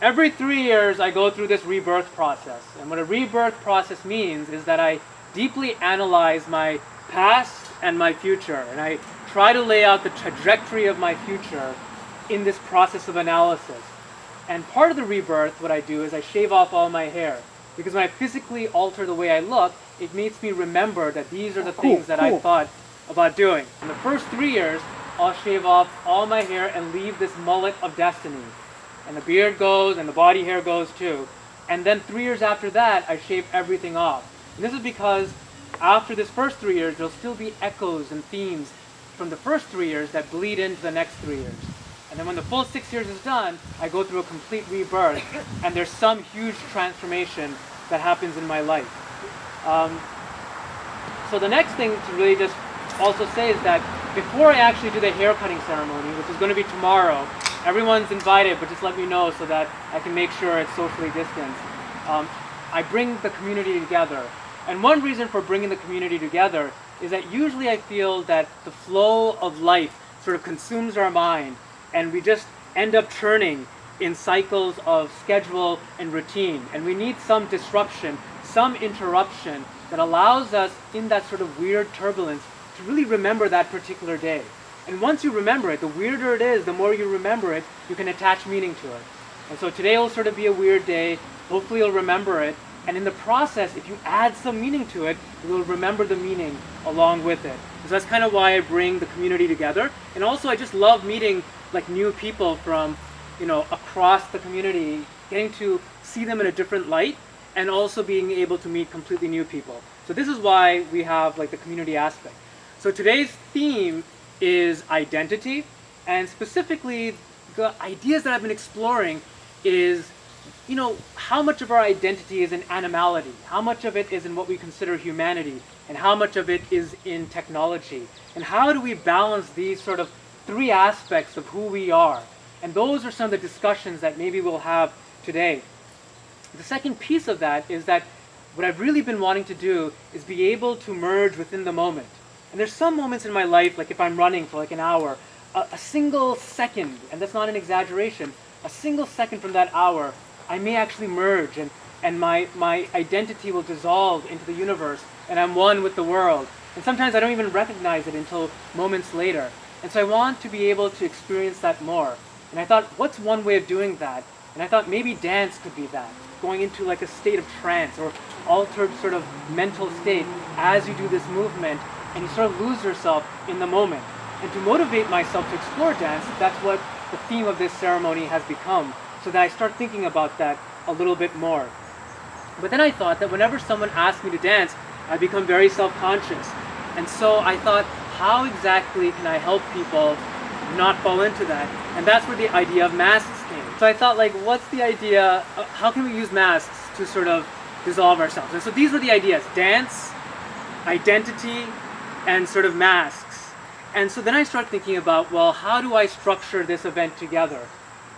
every 3 years I go through this rebirth process. And what a rebirth process means is that I deeply analyze my past and my future. And I try to lay out the trajectory of my future in this process of analysis. And part of the rebirth, what I do is I shave off all my hair. Because when I physically alter the way I look, it makes me remember that these are the things that I thought about doing. In the first 3 years, I'll shave off all my hair and leave this mullet of destiny. And the beard goes, and the body hair goes too. And then 3 years after that, I shave everything off. And this is because after this first 3 years, there'll still be echoes and themes from the first 3 years that bleed into the next 3 years. And then when the full 6 years is done, I go through a complete rebirth, and there's some huge transformation that happens in my life. So the next thing to really just also say is that before I actually do the hair cutting ceremony, which is going to be tomorrow, everyone's invited, but just let me know so that I can make sure it's socially distanced. I bring the community together. And one reason for bringing the community together is that usually I feel that the flow of life sort of consumes our mind, and we just end up churning in cycles of schedule and routine. And we need some disruption, some interruption that allows us in that sort of weird turbulence to really remember that particular day. And once you remember it, the weirder it is, the more you remember it, you can attach meaning to it. And so today will sort of be a weird day. Hopefully you'll remember it. And in the process, if you add some meaning to it, you will remember the meaning along with it. So that's kind of why I bring the community together. And also I just love meeting like new people from, across the community, getting to see them in a different light, and also being able to meet completely new people. So this is why we have like the community aspect. So today's theme is identity, and specifically the ideas that I've been exploring is, how much of our identity is in animality, how much of it is in what we consider humanity, and how much of it is in technology, and how do we balance these sort of three aspects of who we are. And those are some of the discussions that maybe we'll have today. The second piece of that is that what I've really been wanting to do is be able to merge within the moment. And there's some moments in my life, like if I'm running for like an hour, a single second, and that's not an exaggeration, a single second from that hour, I may actually merge, and my identity will dissolve into the universe, and I'm one with the world. And sometimes I don't even recognize it until moments later. And so I want to be able to experience that more. And I thought, what's one way of doing that? And I thought maybe dance could be that, going into like a state of trance or altered sort of mental state as you do this movement, and you sort of lose yourself in the moment. And to motivate myself to explore dance, that's what the theme of this ceremony has become, so that I start thinking about that a little bit more. But then I thought that whenever someone asks me to dance, I become very self-conscious. And so I thought, how exactly can I help people not fall into that? And that's where the idea of masks came. So I thought, like, what's the idea? How can we use masks to sort of dissolve ourselves? And so these were the ideas: dance, identity, and sort of masks. And so then I started thinking about, well, how do I structure this event together?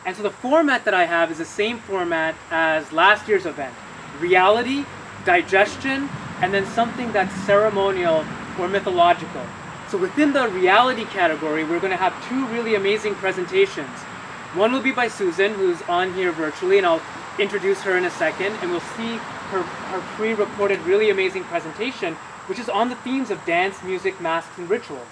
And so the format that I have is the same format as last year's event: reality, digestion, and then something that's ceremonial or mythological. So within the reality category, we're going to have two really amazing presentations. One will be by Susan, who's on here virtually, and I'll introduce her in a second, and we'll see her pre-recorded really amazing presentation, which is on the themes of dance, music, masks, and rituals.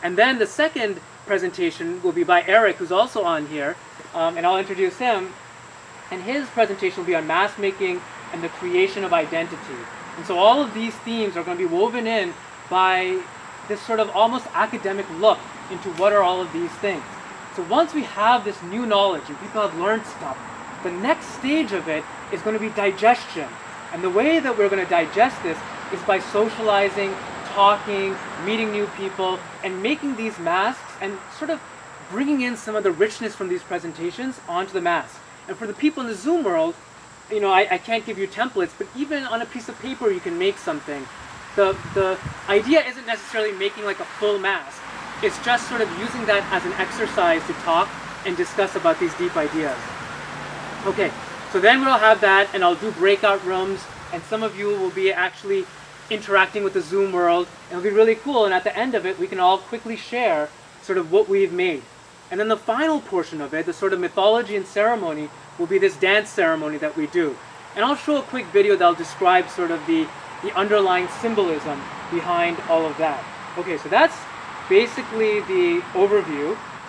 And then the second presentation will be by Eric, who's also on here, and I'll introduce him. And his presentation will be on mask making and the creation of identity. And so all of these themes are going to be woven in by this sort of almost academic look into what are all of these things. So once we have this new knowledge and people have learned stuff, the next stage of it is going to be digestion. And the way that we're going to digest this is by socializing, talking, meeting new people, and making these masks and sort of bringing in some of the richness from these presentations onto the mask. And for the people in the Zoom world, I can't give you templates, but even on a piece of paper you can make something. The idea isn't necessarily making like a full mask. It's just sort of using that as an exercise to talk and discuss about these deep ideas. Okay, so then we'll have that, and I'll do breakout rooms, and some of you will be actually interacting with the Zoom world, and it'll be really cool. And at the end of it, we can all quickly share sort of what we've made. And then the final portion of it, the sort of mythology and ceremony, will be this dance ceremony that we do. And I'll show a quick video that'll describe sort of the underlying symbolism behind all of that. Okay, so that's basically the overview.